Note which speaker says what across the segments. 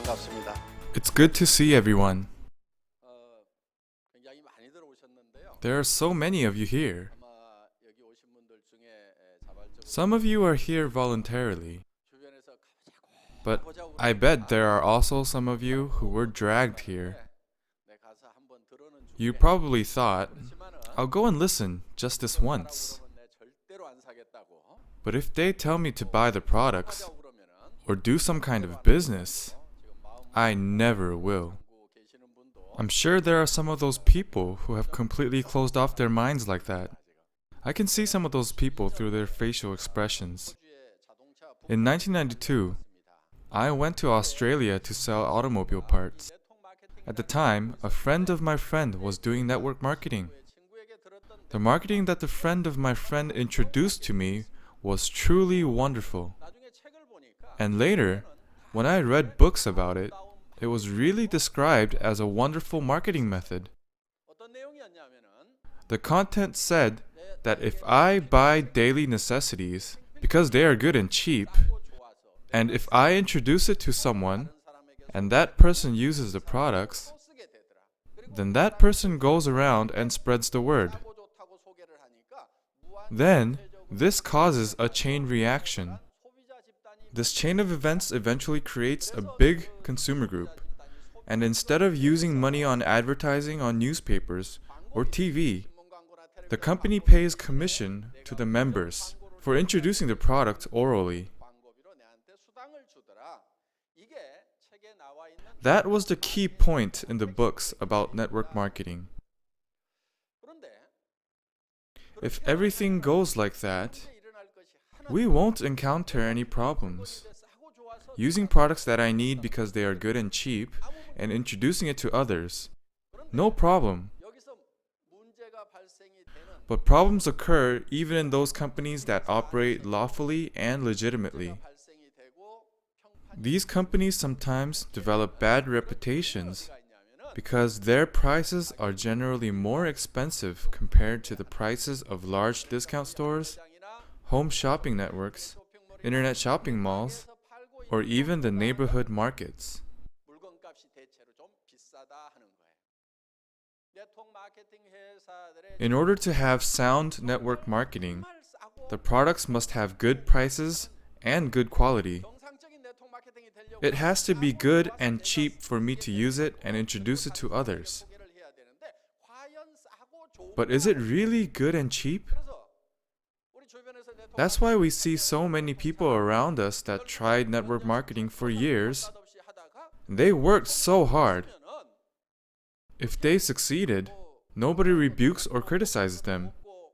Speaker 1: 반갑습니다.
Speaker 2: It's good to see everyone.
Speaker 1: 굉장히 많이 들어오셨는데요.
Speaker 2: There are so many of you here.
Speaker 1: 아마 여기 오신 분들 중에 자발적으로
Speaker 2: Some of you are here voluntarily,
Speaker 1: 주변에서
Speaker 2: but
Speaker 1: 가보자고
Speaker 2: I bet there are also some of you who were dragged here.
Speaker 1: 내 가서 한번 들어는
Speaker 2: You
Speaker 1: 주게.
Speaker 2: probably thought,
Speaker 1: 그렇지만은
Speaker 2: I'll go and listen just this once.
Speaker 1: 그러면 내 절대로 안 사겠다고.
Speaker 2: But if they tell me to buy the products
Speaker 1: 하자고 그러면은
Speaker 2: or do some kind of business,
Speaker 1: 지금 마음
Speaker 2: I never will.
Speaker 1: 먹고 계시는 분도
Speaker 2: I'm sure there are some of those people who have completely closed off their minds like that. I can see some of those people through their facial expressions.
Speaker 1: 호주의 자동차
Speaker 2: In 1992, I went to Australia to sell automobile parts. At the time, a friend of my friend was doing network marketing.
Speaker 1: 친구에게 들었던
Speaker 2: The marketing that the friend of my friend introduced to me was truly wonderful.
Speaker 1: 나중에 책을 보니까
Speaker 2: And later, when I read books about it, it was really described as a wonderful marketing method.
Speaker 1: 어떤 내용이었냐면은
Speaker 2: The content said that if I buy daily necessities because they are good and cheap,
Speaker 1: 좋아서
Speaker 2: and if I introduce it to someone
Speaker 1: 다른 사람에게
Speaker 2: and that person uses the products,
Speaker 1: 또 쓰게 되더라. 그리고
Speaker 2: then that person goes around and spreads the word.
Speaker 1: 싸고 좋다고 소개를 하니까 무한
Speaker 2: Then, this causes a chain reaction.
Speaker 1: 소비자 집단이
Speaker 2: This chain of events eventually creates a big consumer group. And instead of using money on advertising on newspapers or TV,
Speaker 1: 신문 광고나 텔레비전
Speaker 2: the company pays commission to the members for introducing the product orally.
Speaker 1: 광고비로 내한테 수당을 주더라. 이게 책에 나와 있는
Speaker 2: That was the key point in the books about network marketing.
Speaker 1: 그런데
Speaker 2: If everything goes like that,
Speaker 1: 그렇게 일어날 것이 하나
Speaker 2: we won't encounter any problems.
Speaker 1: 싸고 좋아서
Speaker 2: Using products that I need because they are good and cheap and introducing it to others, no problem.
Speaker 1: 여기서 문제가 발생이 되는
Speaker 2: But problems occur even in those companies that operate lawfully and legitimately.
Speaker 1: 발생이 되고 평판
Speaker 2: These companies sometimes develop bad reputations
Speaker 1: 가 있냐면은
Speaker 2: because their prices are generally more expensive compared to the prices of large discount stores,
Speaker 1: 시장이나
Speaker 2: home shopping networks,
Speaker 1: 쇼핑몰
Speaker 2: internet shopping malls,
Speaker 1: 에서 팔고
Speaker 2: or
Speaker 1: 있는
Speaker 2: even the neighborhood markets.
Speaker 1: 물건값이 대체로 좀 비싸다 하는 거예요. 네트워크 마케팅 회사들의
Speaker 2: In order to have sound network marketing,
Speaker 1: 정말 싸고
Speaker 2: the products must have good prices and good quality.
Speaker 1: 정상적인 네트워크 마케팅이 되려고
Speaker 2: It has to be good and cheap for me to use it and introduce it to others.
Speaker 1: 소개를 해야 되는데 과연 싸고 좋은
Speaker 2: But is it really good and cheap?
Speaker 1: 그래서 우리 주변에서 네트워크
Speaker 2: That's why we see so many people around us that tried network marketing for years.
Speaker 1: 맛없이 하다가
Speaker 2: They worked so hard.
Speaker 1: 그러면은
Speaker 2: If they succeeded, nobody rebukes or criticizes them.
Speaker 1: 뭐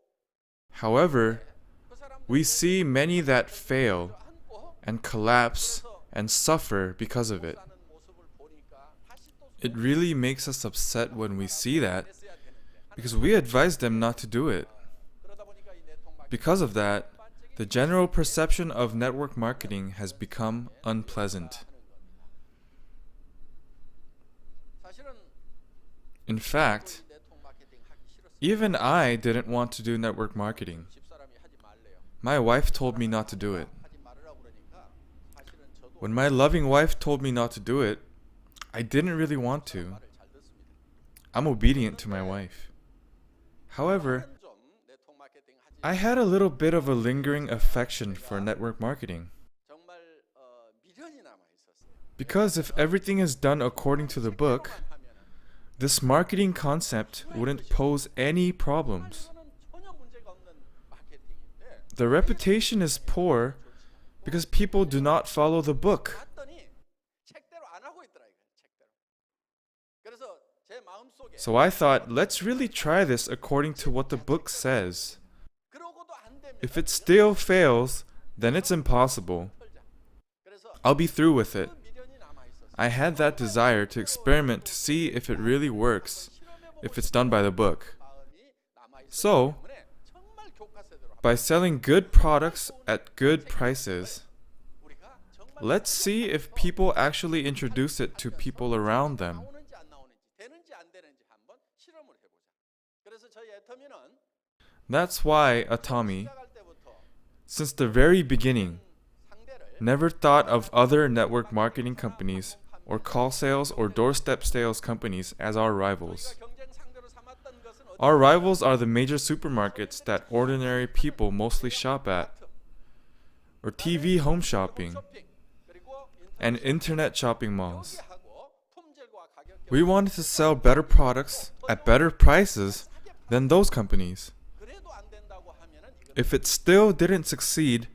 Speaker 2: However,
Speaker 1: 그 사람들
Speaker 2: we see many that fail
Speaker 1: 안고
Speaker 2: and collapse and suffer because of it.
Speaker 1: 사는 모습을 보니까 다시 또
Speaker 2: It really makes us upset when we see that
Speaker 1: 했어야 되는데
Speaker 2: because we advise them not to do it.
Speaker 1: 그러다 보니까 이 네트워크 마케팅
Speaker 2: Because of that, the general perception of network marketing has become unpleasant.
Speaker 1: 사실은
Speaker 2: In fact,
Speaker 1: 네트워크 마케팅 하기 싫었어요.
Speaker 2: even I didn't want to do network marketing.
Speaker 1: 집사람이 하지 말래요.
Speaker 2: My wife told me not to do it.
Speaker 1: 하지 말으라고 그러니까 사실은 저도
Speaker 2: When my loving wife told me not to do it, I didn't really want to.
Speaker 1: 말을 잘 듣습니다.
Speaker 2: I'm obedient to my wife. However,
Speaker 1: 좀 네트워크 마케팅 하지
Speaker 2: I had a little bit of a lingering affection for network marketing.
Speaker 1: 정말 미련이 남아 있었어요.
Speaker 2: Because if everything is done according to the book,
Speaker 1: 하면은
Speaker 2: this marketing concept wouldn't pose any problems.
Speaker 1: 이거는 전혀 문제가 없는 마케팅인데
Speaker 2: The reputation is poor because people do not follow the book.
Speaker 1: 봤더니 책대로 안 하고 있더라 이거 책대로. 그래서 제 마음속에
Speaker 2: So I thought, let's really try this according to what the book says.
Speaker 1: 그러고도 안 되면
Speaker 2: If it still fails, then it's impossible.
Speaker 1: 털자. 그래서
Speaker 2: I'll be through with it.
Speaker 1: 그 미련이 남아 있었어요.
Speaker 2: I had that desire to experiment to see if it really works, if it's done by the book.
Speaker 1: 마음이 남아 있었기
Speaker 2: So,
Speaker 1: 때문에 정말 교과서대로
Speaker 2: by selling good products at good prices,
Speaker 1: 우리가 정말
Speaker 2: let's see if people actually introduce it to people around them.
Speaker 1: 나오는지 안 나오는지 되는지 안 되는지 한번 실험을 해보자. 그래서 저희 애터미는
Speaker 2: That's why Atomy,
Speaker 1: 시작할 때부터
Speaker 2: since the very beginning,
Speaker 1: 상대를
Speaker 2: never thought of other network marketing companies or call sales or doorstep sales companies as our rivals.
Speaker 1: 경쟁 상대로 삼았던 것은
Speaker 2: Our rivals are the major supermarkets that ordinary people mostly shop at, or TV home shopping,
Speaker 1: 쇼핑 그리고
Speaker 2: and internet shopping malls.
Speaker 1: 하고 품질과 가격
Speaker 2: We wanted to sell better products at better prices than those companies.
Speaker 1: 그래도 안 된다고 하면은 이거
Speaker 2: If it still didn't succeed,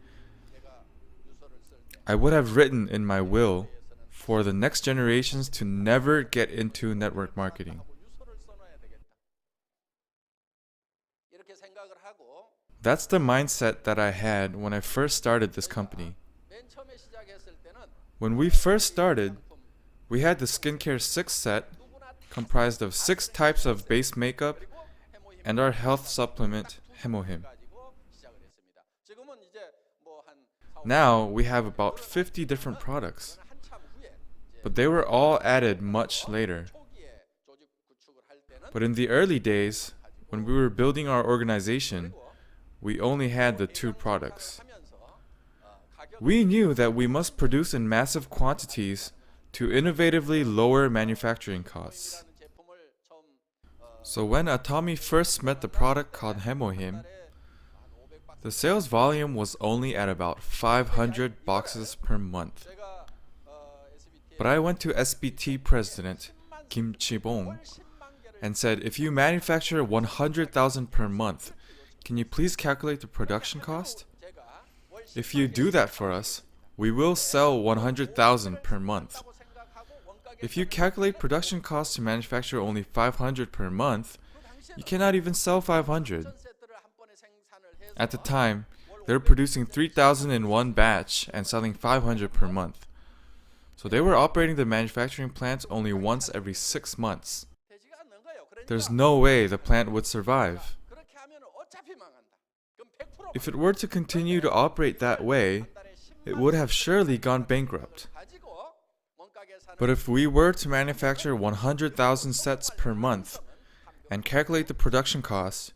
Speaker 1: 내가 유서를 쓸 때
Speaker 2: I would have written in my will for the next generations to never get into network marketing.
Speaker 1: 유서를 써놔야 되겠다. 이렇게 생각을 하고
Speaker 2: That's the mindset that I had when I first started this company.
Speaker 1: 맨 처음에 시작했을 때는
Speaker 2: When we first started, we had the skincare 6 set comprised of 6 types of base makeup and our health supplement, Hemohim.
Speaker 1: 가지고 시작을 했습니다. 지금은 이제 뭐한
Speaker 2: Now we have about 50 different products,
Speaker 1: 한참 후에
Speaker 2: but they were all added much later.
Speaker 1: 초기에 조직 구축을 할 때는
Speaker 2: But in the early days, when we were building our organization, we only had the 2 products.
Speaker 1: 하면서 가격
Speaker 2: We knew that we must produce in massive quantities to innovatively lower manufacturing costs.
Speaker 1: 라는 제품을 처음
Speaker 2: So when Atomy first met the product called Hemohim, the sales volume was only at about 500 boxes per month.
Speaker 1: 제가 SBT
Speaker 2: But I went to SBT president Kim Chi-bong and said, if you manufacture 100,000 per month, can you please calculate the production cost?
Speaker 1: 제가 월
Speaker 2: If you do that for us, we will sell 100,000 per month.
Speaker 1: 생각하고 원가격
Speaker 2: If you calculate production costs to manufacture only 500 per month, you cannot even sell 500.
Speaker 1: 세트를 한 번에 생산을 해서
Speaker 2: At the time, they were producing 3,000 in one batch and selling 500 per month. So they were operating the manufacturing plants only once every 6 months.
Speaker 1: 되지가 않는 거예요. 그러니까
Speaker 2: There's no way the plant would survive.
Speaker 1: 그렇게 하면 어차피 망한다. 그럼 100%
Speaker 2: If it were to continue to operate that way, it would have surely gone bankrupt.
Speaker 1: 가지고 원가계 사는
Speaker 2: But if we were to manufacture 100,000 sets per month and calculate the production cost,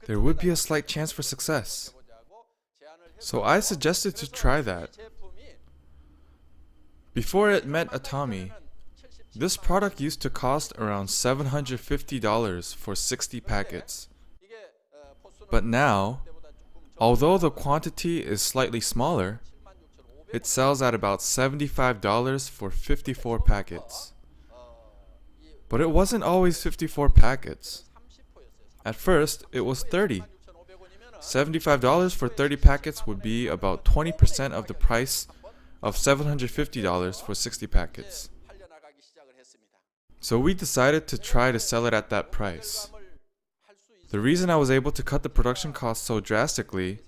Speaker 2: there would be a slight chance for success.
Speaker 1: 보자고 제안을 해서
Speaker 2: So I suggested to try that.
Speaker 1: 제품이
Speaker 2: Before it met Atomy, this product used to cost around $750 for 60 packets.
Speaker 1: 이게 포스는
Speaker 2: But now,
Speaker 1: 때보다 조금
Speaker 2: although the quantity is slightly smaller,
Speaker 1: 76,500
Speaker 2: it sells at about $75 for 54 packets. But it wasn't always 54 packets.
Speaker 1: 30%였어요.
Speaker 2: At first, it was 30.
Speaker 1: 6,500원이면은
Speaker 2: $75 for 30 packets would be about 20% of the price of $750 for 60 packets.
Speaker 1: 팔려나가기 시작을 했습니다.
Speaker 2: So we decided to try to sell it at that price.
Speaker 1: 공감을 할수 있
Speaker 2: The reason I was able to cut the production cost so drastically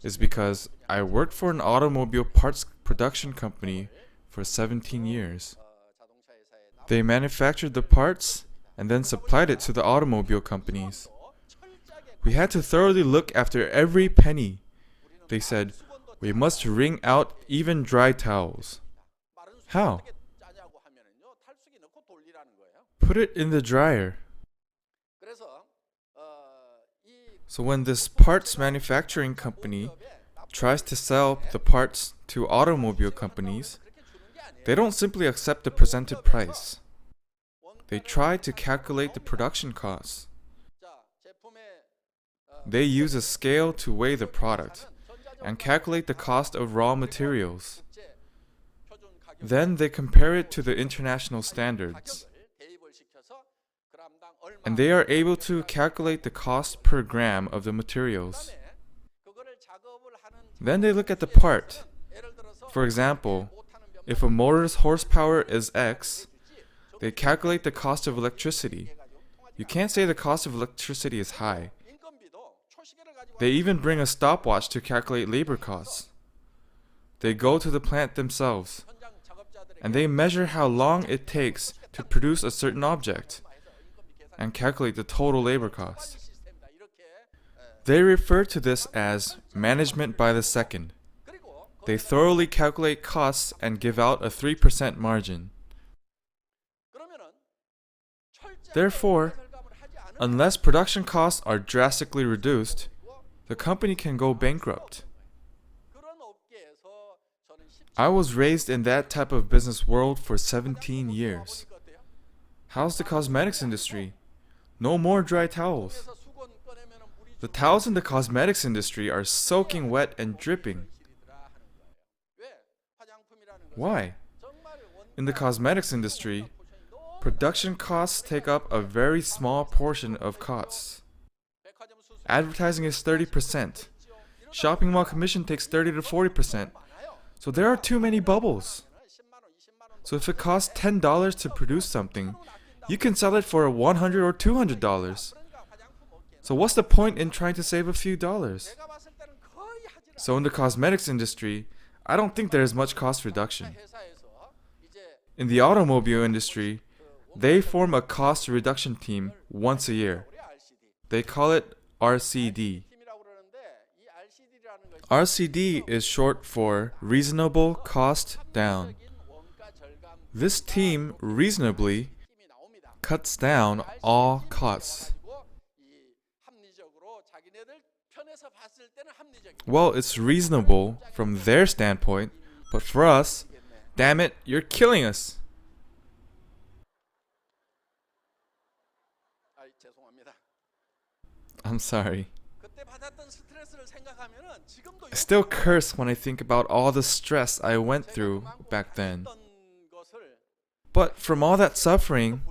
Speaker 2: is because I worked for an automobile parts production company for 17 years.
Speaker 1: 자동차 회사에
Speaker 2: They manufactured the parts and then supplied it to the automobile companies.
Speaker 1: 철저하게
Speaker 2: We had to thoroughly look after every penny. They said, we must wring out even dry towels.
Speaker 1: 마른 수건
Speaker 2: How?
Speaker 1: 어떻게 짜냐고 하면은요 탈수기 넣고 돌리라는 거예요.
Speaker 2: Put it in the dryer.
Speaker 1: 그래서 이
Speaker 2: So when this parts manufacturing company tries to sell the parts to automobile companies,
Speaker 1: 그렇게 주는 게 아니에요.
Speaker 2: they don't simply accept the presented price. They try to calculate the production costs.
Speaker 1: 자, 제품의
Speaker 2: They use a scale to weigh the product and calculate the cost of raw materials.
Speaker 1: 국제 표준 가격
Speaker 2: Then they compare it to the international standards.
Speaker 1: 가격을 대입을 시켜서 그람당 얼마
Speaker 2: And they are able to calculate the cost per gram of the materials.
Speaker 1: 그다음에 그거를 작업을 하는
Speaker 2: Then they look at the part.
Speaker 1: 예를 들어서
Speaker 2: For example,
Speaker 1: 못하는 몇
Speaker 2: if a motor's horsepower is X, they calculate the cost of electricity. You can't say the cost of electricity is high.
Speaker 1: 인건비도 초시계를 가지고
Speaker 2: They even bring a stopwatch to calculate labor costs. They go to the plant themselves,
Speaker 1: 현장 작업자들에게
Speaker 2: and they measure how long it takes to produce a certain object
Speaker 1: 인건비 계산
Speaker 2: and calculate the total labor cost.
Speaker 1: 시스템이다. 이렇게
Speaker 2: They refer to this as management by the second.
Speaker 1: 그리고
Speaker 2: They thoroughly calculate costs and give out a 3% margin.
Speaker 1: 그러면은 철저하게
Speaker 2: Therefore,
Speaker 1: 절감을 하지 않으면
Speaker 2: unless production costs are drastically reduced, the company can go bankrupt.
Speaker 1: 그런 업계에서 저는
Speaker 2: I was raised in that type of business world for 17 years. How's the cosmetics industry? No more dry towels. The towels in the cosmetics industry are soaking wet and dripping. Why? In the cosmetics industry, production costs take up a very small portion of costs. Advertising is 30%. Shopping mall commission takes 30 to 40%. So there are too many bubbles. So if it costs $10 to produce something, you can sell it for $100 or $200. So what's the point in trying to save a few dollars? So in the cosmetics industry, I don't think there is much cost reduction. In the automobile industry, they form a cost reduction team once a year. They call it RCD. RCD is short for Reasonable Cost Down. This team reasonably cuts down all costs. Well, it's reasonable from their standpoint, but for us, damn it, you're killing us. I'm sorry. I still curse when I think about all the stress I went through back then. But from all that suffering,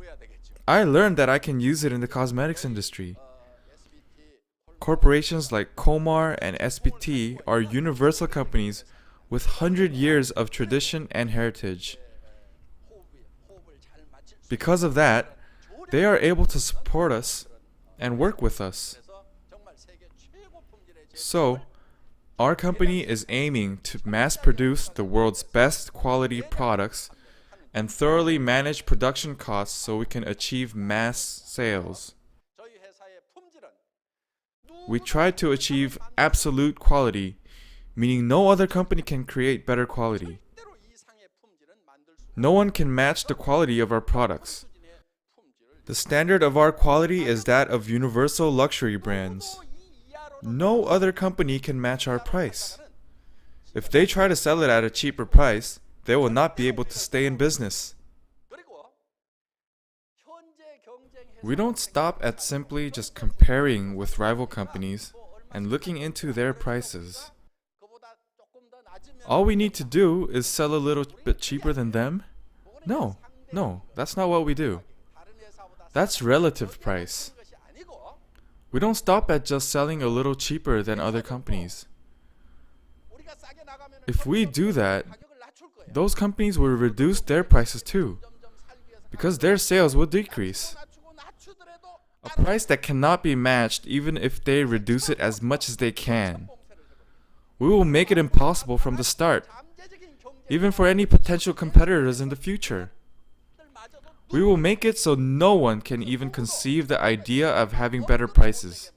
Speaker 2: I learned that I can use it in the cosmetics industry. Corporations like Komar and SBT are universal companies with 100 years of tradition and heritage. Because of that, they are able to support us and work with us. So, our company is aiming to mass produce the world's best quality products and thoroughly manage production costs so we can achieve mass sales. We try to achieve absolute quality, meaning no other company can create better quality. No one can match the quality of our products. The standard of our quality is that of universal luxury brands. No other company can match our price. If they try to sell it at a cheaper price, they will not be able to stay in business. We don't stop at simply just comparing with rival companies and looking into their prices. All we need to do is sell a little bit cheaper than them? No, that's not what we do. That's relative price. We don't stop at just selling a little cheaper than other companies. If we do that, those companies will reduce their prices too, because their sales will decrease. A price that cannot be matched even if they reduce it as much as they can. We will make it impossible from the start, even for any potential competitors in the future. We will make it so no one can even conceive the idea of having better prices.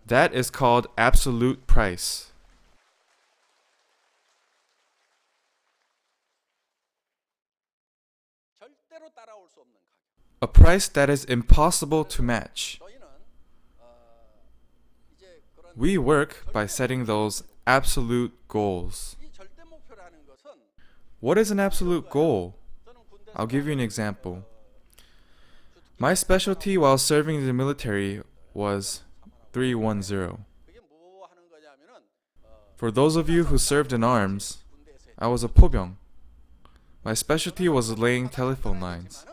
Speaker 2: That is called absolute price. A price that is impossible to match. We work by setting those absolute goals. What is an absolute goal? I'll give you an example. My specialty while serving in the military was 310. For those of you who served in arms, I was a 포병. My specialty was laying telephone lines.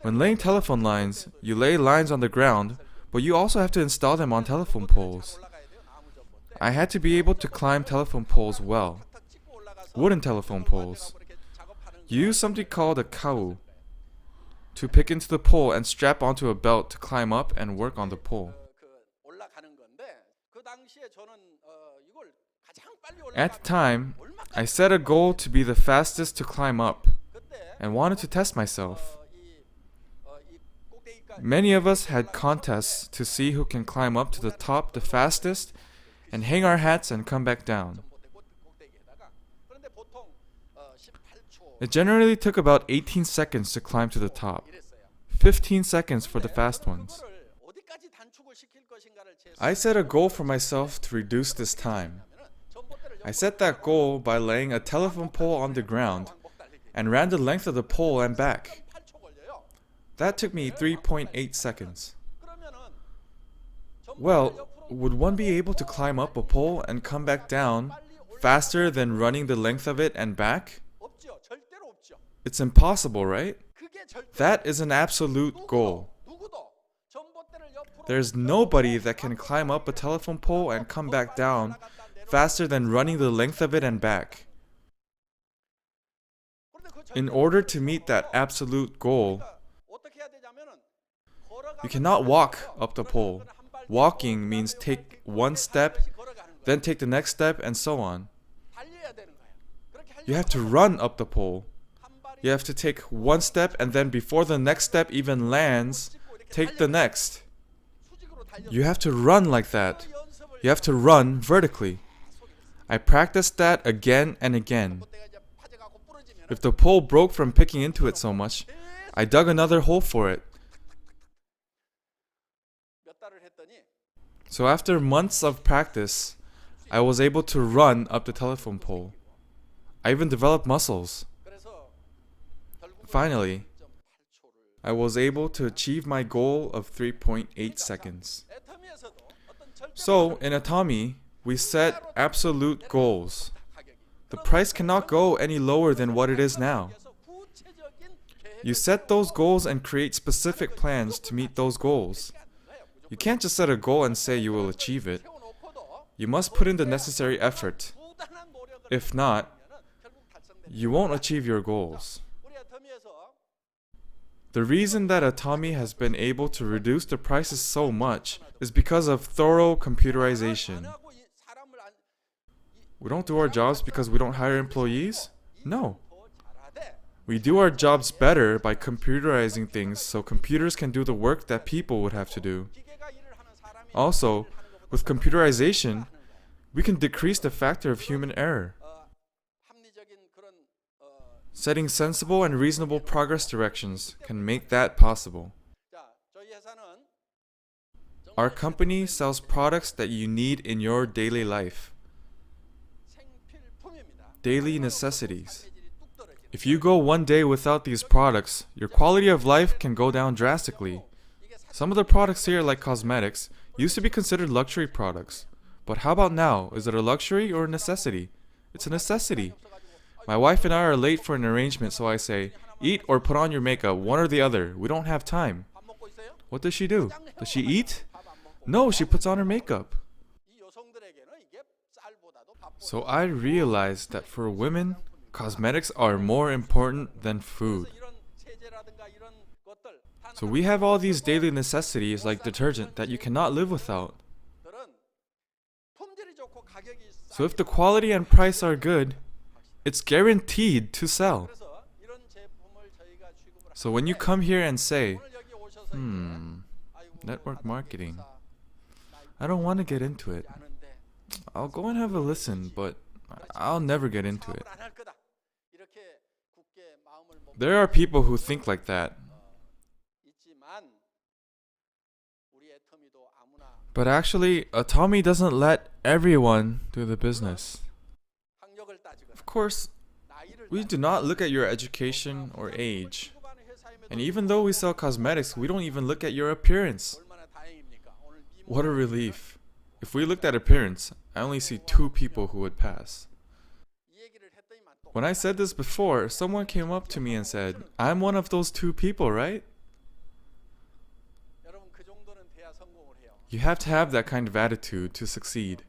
Speaker 2: When laying telephone lines, you lay lines on the ground, but you also have to install them on telephone poles. I had to be able to climb telephone poles well. Wooden telephone poles. You use something called a kau to pick into the pole and strap onto a belt to climb up and work on the pole. At the time, I set a goal to be the fastest to climb up and wanted to test myself. Many of us had contests to see who can climb up to the top the fastest and hang our hats and come back down. It generally took about 18 seconds to climb to the top, 15 seconds for the fast ones. I set a goal for myself to reduce this time. I set that goal by laying a telephone pole on the ground and ran the length of the pole and back. That took me 3.8 seconds. Well, would one be able to climb up a pole and come back down faster than running the length of it and back? It's impossible, right? That is an absolute goal. There's nobody that can climb up a telephone pole and come back down faster than running the length of it and back. In order to meet that absolute goal, you cannot walk up the pole. Walking means take one step, then take the next step, and so on. You have to run up the pole. You have to take one step, and then before the next step even lands, take the next. You have to run like that. You have to run vertically. I practiced that again and again. If the pole broke from picking into it so much, I dug another hole for it. So after months of practice, I was able to run up the telephone pole. I even developed muscles. Finally, I was able to achieve my goal of 3.8 seconds. So, in Atomy, we set absolute goals. The price cannot go any lower than what it is now. You set those goals and create specific plans to meet those goals. You can't just set a goal and say you will achieve it. You must put in the necessary effort. If not, you won't achieve your goals. The reason that Atomy has been able to reduce the prices so much is because of thorough computerization. We don't do our jobs because we don't hire employees? No. We do our jobs better by computerizing things so computers can do the work that people would have to do. Also, with computerization, we can decrease the factor of human error. Setting sensible and reasonable progress directions can make that possible. Our company sells products that you need in your daily life. Daily necessities. If you go one day without these products, your quality of life can go down drastically. Some of the products here, like cosmetics, used to be considered luxury products. But how about now? Is it a luxury or a necessity? It's a necessity. My wife and I are late for an arrangement, so I say, eat or put on your makeup, one or the other. We don't have time. What does she do? Does she eat? No, she puts on her makeup. So I realized that for women, cosmetics are more important than food. So we have all these daily necessities like detergent that you cannot live without. So if the quality and price are good, it's guaranteed to sell. So when you come here and say, network marketing, I don't want to get into it. I'll go and have a listen, but I'll never get into it. There are people who think like that. But actually, Atomy doesn't let everyone do the business. Of course, we do not look at your education or age. And even though we sell cosmetics, we don't even look at your appearance. What a relief. If we looked at appearance, I only see 2 people who would pass. When I said this before, someone came up to me and said, I'm one of those 2 people, right? You have to have that kind of attitude to succeed.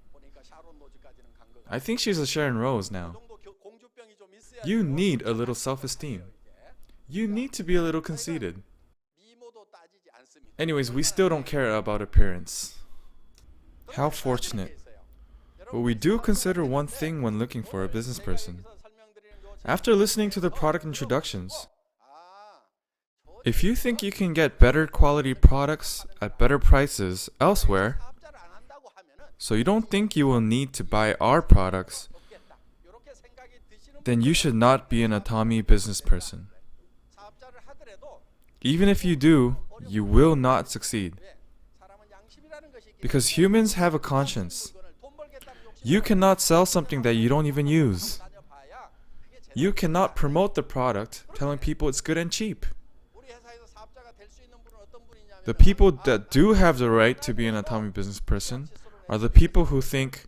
Speaker 2: I think she's a Sharon Rose now. You need a little self-esteem. You need to be a little conceited. Anyways, we still don't care about appearance. How fortunate. But we do consider one thing when looking for a business person. After listening to the product introductions, if you think you can get better quality products at better prices elsewhere, so you don't think you will need to buy our products, then you should not be an Atomy business person. Even if you do, you will not succeed. Because humans have a conscience. You cannot sell something that you don't even use. You cannot promote the product telling people it's good and cheap. The people that do have the right to be an Atomy business person are the people who think,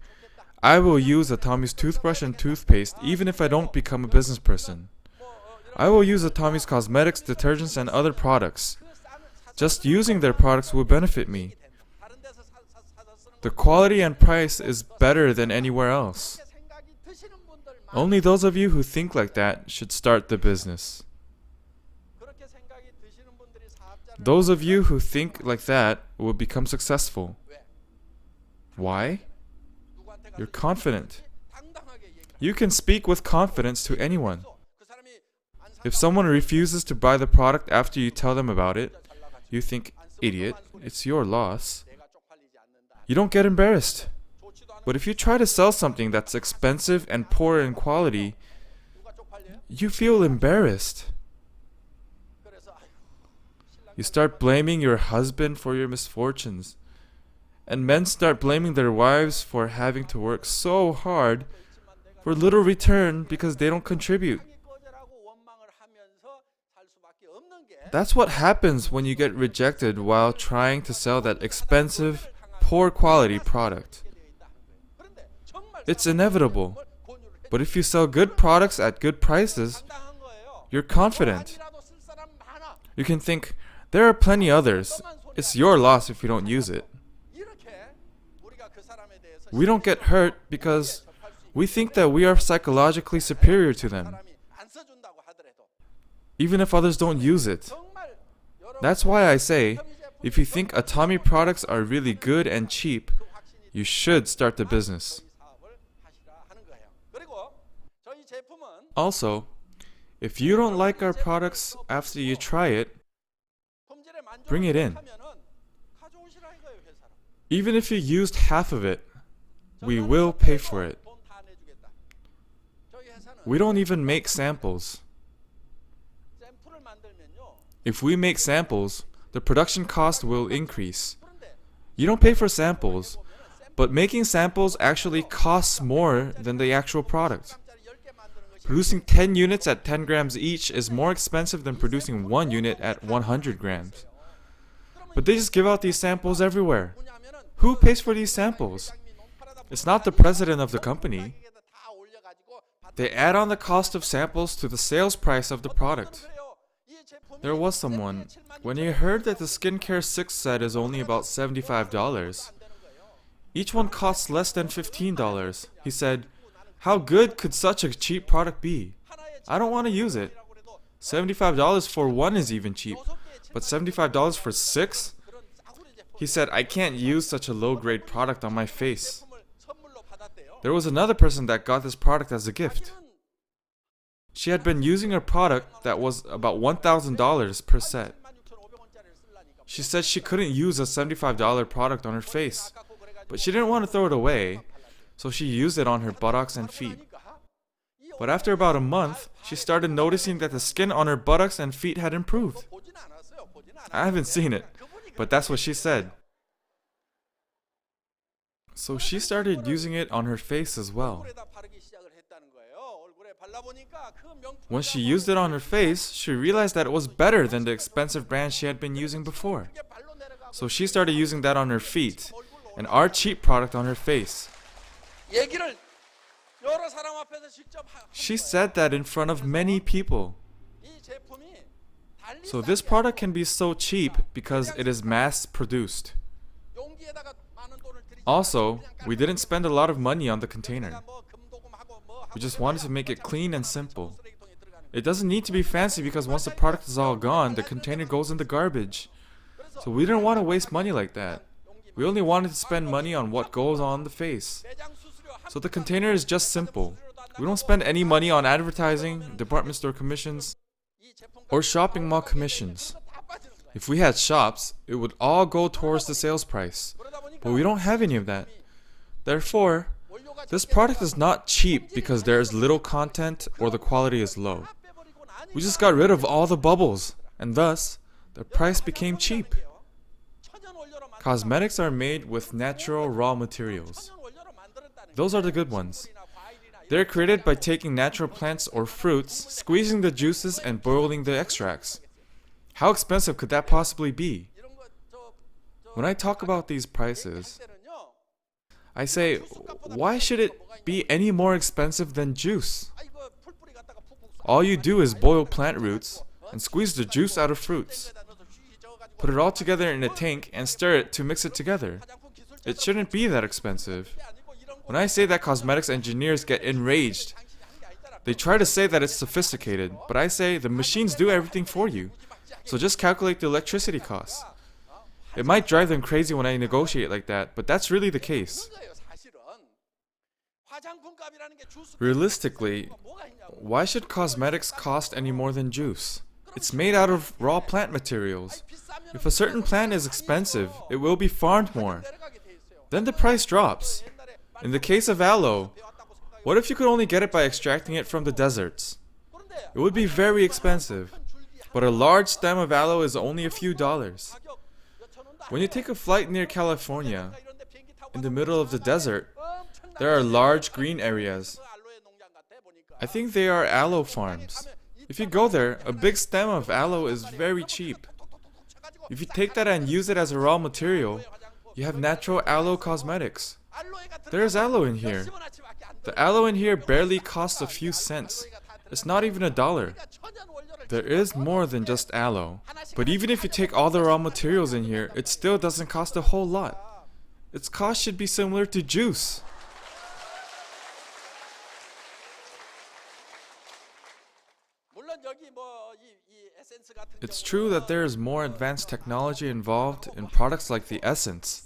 Speaker 2: I will use Atomy's toothbrush and toothpaste even if I don't become a business person. I will use Atomy's cosmetics, detergents, and other products. Just using their products will benefit me. The quality and price is better than anywhere else. Only those of you who think like that should start the business. Those of you who think like that will become successful. Why? You're confident. You can speak with confidence to anyone. If someone refuses to buy the product after you tell them about it, you think, idiot, it's your loss. You don't get embarrassed. But if you try to sell something that's expensive and poor in quality, you feel embarrassed. You start blaming your husband for your misfortunes. And men start blaming their wives for having to work so hard for little return because they don't contribute. That's what happens when you get rejected while trying to sell that expensive, poor quality product. It's inevitable. But if you sell good products at good prices, you're confident. You can think, there are plenty others. It's your loss if you don't use it. We don't get hurt because we think that we are psychologically superior to them, even if others don't use it. That's why I say, if you think Atomy products are really good and cheap, you should start the business. Also, if you don't like our products after you try it, bring it in. Even if you used half of it, we will pay for it. We don't even make samples. If we make samples, the production cost will increase. You don't pay for samples, but making samples actually costs more than the actual product. Producing 10 units at 10 grams each is more expensive than producing 1 unit at 100 grams. But they just give out these samples everywhere. Who pays for these samples? It's not the president of the company. They add on the cost of samples to the sales price of the product. There was someone, when he heard that the skincare 6 set is only about $75, each one costs less than $15, he said, how good could such a cheap product be? I don't want to use it. $75 for one is even cheap, but $75 for 6? He said, I can't use such a low-grade product on my face. There was another person that got this product as a gift. She had been using a product that was about $1,000 per set. She said she couldn't use a $75 product on her face, but she didn't want to throw it away, so she used it on her buttocks and feet. But after about a month, she started noticing that the skin on her buttocks and feet had improved. I haven't seen it, but that's what she said. So she started using it on her face as well. When she used it on her face, she realized that it was better than the expensive brand she had been using before. So she started using that on her feet, and our cheap product on her face. She said that in front of many people. So this product can be so cheap because it is mass produced. Also, we didn't spend a lot of money on the container. We just wanted to make it clean and simple. It doesn't need to be fancy because once the product is all gone, the container goes in the garbage. So we didn't want to waste money like that. We only wanted to spend money on what goes on the face. So the container is just simple. We don't spend any money on advertising, department store commissions, or shopping mall commissions. If we had shops, it would all go towards the sales price. But we don't have any of that. Therefore, this product is not cheap because there is little content or the quality is low. We just got rid of all the bubbles, and thus, the price became cheap. Cosmetics are made with natural raw materials. Those are the good ones. They're created by taking natural plants or fruits, squeezing the juices and boiling the extracts. How expensive could that possibly be? When I talk about these prices, I say, why should it be any more expensive than juice? All you do is boil plant roots and squeeze the juice out of fruits. Put it all together in a tank and stir it to mix it together. It shouldn't be that expensive. When I say that cosmetics engineers get enraged, they try to say that it's sophisticated, but I say the machines do everything for you. So just calculate the electricity costs. It might drive them crazy when I negotiate like that, but that's really the case. Realistically, why should cosmetics cost any more than juice? It's made out of raw plant materials. If a certain plant is expensive, it will be farmed more. Then the price drops. In the case of aloe, what if you could only get it by extracting it from the deserts? It would be very expensive, but a large stem of aloe is only a few dollars. When you take a flight near California, in the middle of the desert, there are large green areas. I think they are aloe farms. If you go there, a big stem of aloe is very cheap. If you take that and use it as a raw material, you have natural aloe cosmetics. There is aloe in here. The aloe in here barely costs a few cents. It's not even $1. There is more than just aloe. But even if you take all the raw materials in here, it still doesn't cost a whole lot. Its cost should be similar to juice. It's true that there is more advanced technology involved in products like the essence.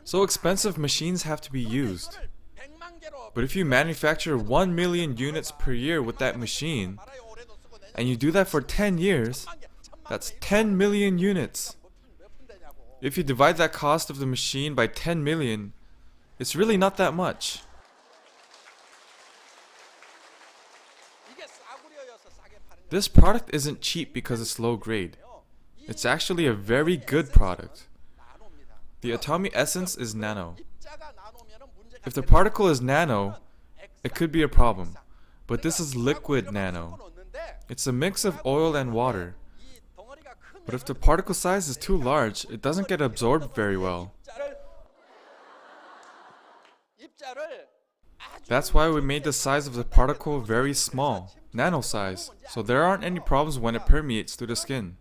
Speaker 2: So expensive machines have to be used. But if you manufacture 1 million units per year with that machine, and you do that for 10 years, that's 10 million units. If you divide that cost of the machine by 10 million, it's really not that much. This product isn't cheap because it's low grade. It's actually a very good product. The Atomy essence is nano. If the particle is nano, it could be a problem. But this is liquid nano. It's a mix of oil and water. But if the particle size is too large, it doesn't get absorbed very well. That's why we made the size of the particle very small, nano size, so there aren't any problems when it permeates through the skin.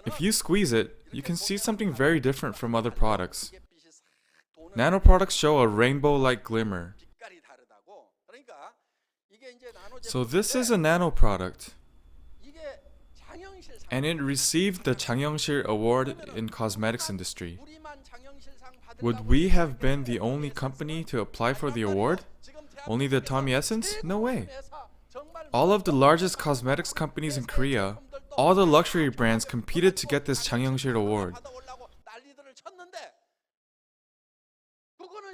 Speaker 2: If you squeeze it, you can see something very different from other products. Nano products show a rainbow-like glimmer. So this is a nano product. And it received the Chang-Shil Award in cosmetics industry. Would we have been the only company to apply for the award? Only the Atomy Essence? No way. All of the largest cosmetics companies in Korea, all the luxury brands competed to get this Chang-Shil Award.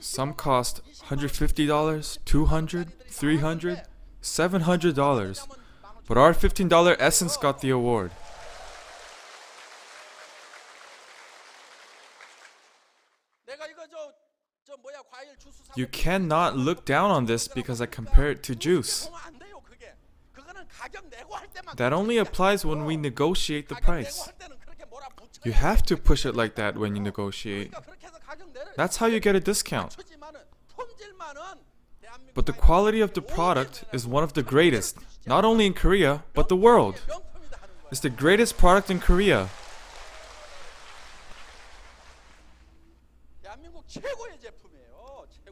Speaker 2: Some cost $150, $200, $300, $700, but our $15 Essence got the award. You cannot look down on this because I compare it to juice. That only applies when we negotiate the price. You have to push it like that when you negotiate. That's how you get a discount. But the quality of the product is one of the greatest, not only in Korea, but the world. It's the greatest product in Korea.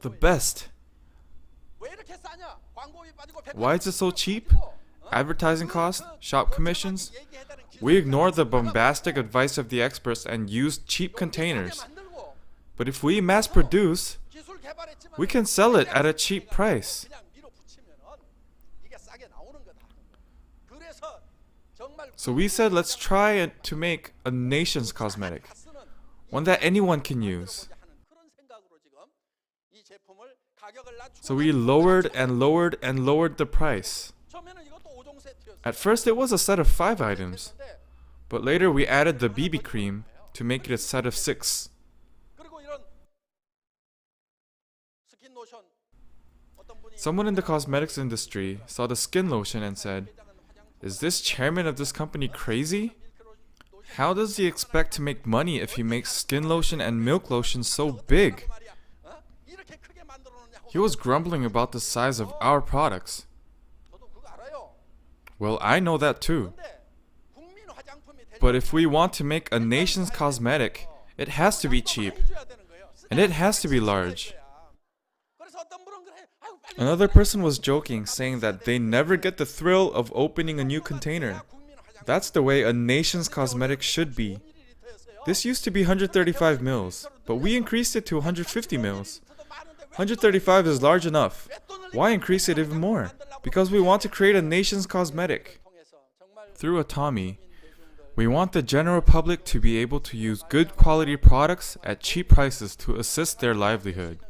Speaker 2: The best. Why is it so cheap? Advertising costs, shop commissions. We ignore the bombastic advice of the experts and use cheap containers. But if we mass produce, we can sell it at a cheap price. So we said let's try to make a nation's cosmetic, one that anyone can use. So we lowered and lowered and lowered the price. At first it was a set of 5 items, but later we added the BB cream to make it a set of 6. Someone in the cosmetics industry saw the skin lotion and said, "Is this chairman of this company crazy? How does he expect to make money if he makes skin lotion and milk lotion so big?" He was grumbling about the size of our products. Well, I know that too. But if we want to make a nation's cosmetic, it has to be cheap. And it has to be large. Another person was joking, saying that they never get the thrill of opening a new container. That's the way a nation's cosmetic should be. This used to be 135 mils, but we increased it to 150 mils. 135 is large enough. Why increase it even more? Because we want to create a nation's cosmetic. Through Atomy, we want the general public to be able to use good quality products at cheap prices to assist their livelihood.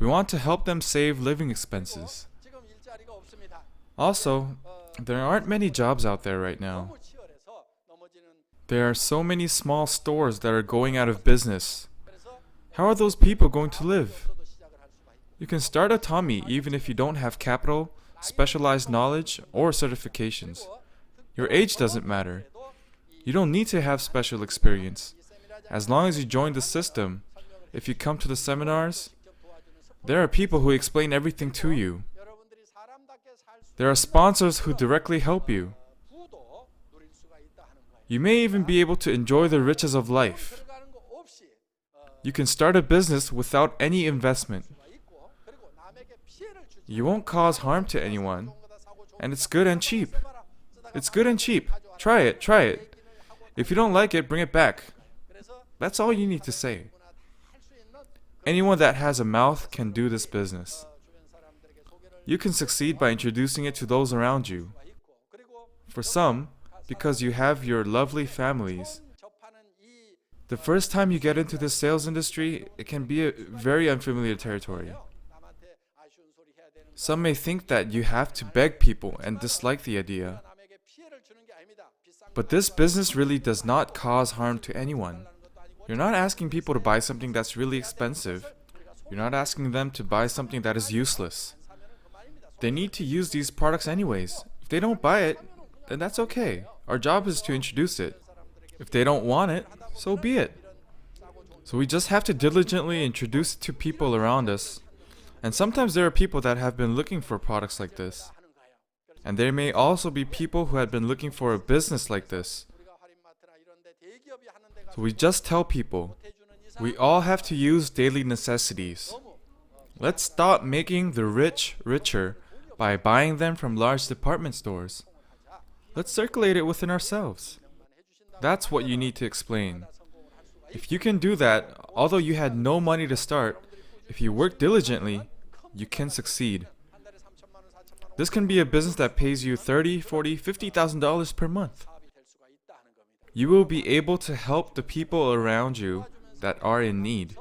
Speaker 2: We want to help them save living expenses. Also, there aren't many jobs out there right now. There are so many small stores that are going out of business. How are those people going to live? You can start Atomy even if you don't have capital, specialized knowledge, or certifications. Your age doesn't matter. You don't need to have special experience. As long as you join the system, if you come to the seminars, there are people who explain everything to you. There are sponsors who directly help you. You may even be able to enjoy the riches of life. You can start a business without any investment. You won't cause harm to anyone, and it's good and cheap. It's good and cheap. Try it, try it. If you don't like it, bring it back. That's all you need to say. Anyone that has a mouth can do this business. You can succeed by introducing it to those around you. For some, because you have your lovely families. The first time you get into the sales industry, it can be a very unfamiliar territory. Some may think that you have to beg people and dislike the idea. But this business really does not cause harm to anyone. You're not asking people to buy something that's really expensive. You're not asking them to buy something that is useless. They need to use these products anyways. If they don't buy it, then that's okay. Our job is to introduce it. If they don't want it, so be it. So we just have to diligently introduce it to people around us. And sometimes there are people that have been looking for products like this. And there may also be people who had been looking for a business like this. So we just tell people, we all have to use daily necessities. Let's stop making the rich richer by buying them from large department stores. Let's circulate it within ourselves. That's what you need to explain. If you can do that, although you had no money to start, if you work diligently, you can succeed. This can be a business that pays you $30,000, $40,000, $50,000 per month. You will be able to help the people around you that are in need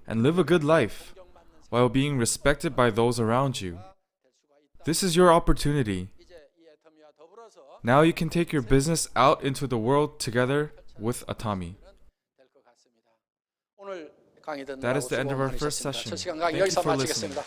Speaker 2: and live a good life while being respected by those around you. This is your opportunity. Now you can take your business out into the world together with Atomy. That is the end of our first session. Thank you for listening.